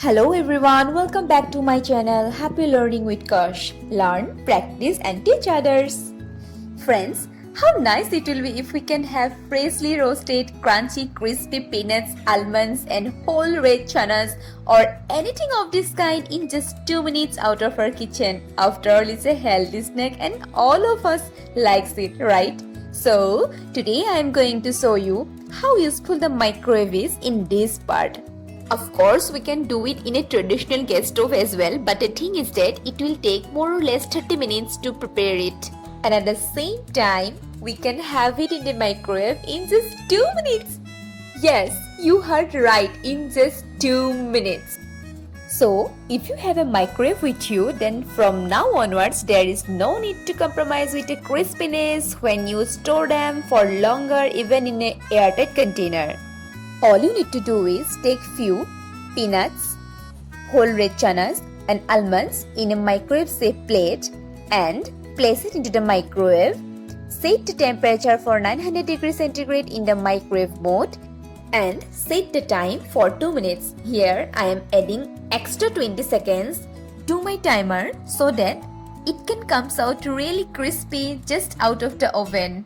Hello everyone, welcome back to my channel Happy Learning with Kosh. Learn, practice and teach others. Friends, how nice it will be if we can have freshly roasted, crunchy, crispy peanuts, almonds and whole red chanas or anything of this kind in just 2 minutes out of our kitchen. After all, it's a healthy snack and all of us likes it, right? So, today I am going to show you how useful the microwave is in this part. Of course, we can do it in a traditional gas stove as well, but the thing is that it will take more or less 30 minutes to prepare it. And at the same time, we can have it in the microwave in just 2 minutes. Yes, you heard right, in just 2 minutes. So, if you have a microwave with you, then from now onwards, there is no need to compromise with the crispiness when you store them for longer even in an airtight container. All you need to do is take few peanuts, whole red chanas and almonds in a microwave safe plate and place it into the microwave. Set the temperature for 900 degrees centigrade in the microwave mode and set the time for 2 minutes. Here I am adding extra 20 seconds to my timer so that it can come out really crispy just out of the oven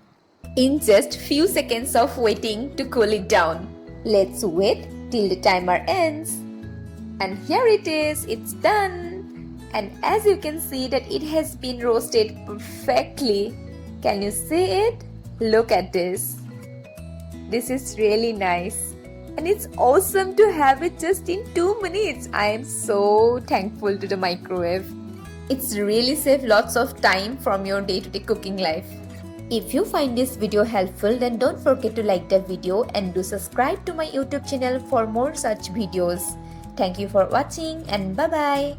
in just few seconds of waiting to cool it down. Let's wait till the timer ends. And here it is, it's done. And as you can see that it has been roasted perfectly. Can you see it? Look at this. This is really nice. And it's awesome to have it just in 2 minutes. I am so thankful to the microwave. It's really saved lots of time from your day-to-day cooking life. If you find this video helpful, then don't forget to like the video and do subscribe to my YouTube channel for more such videos. Thank you for watching and bye-bye.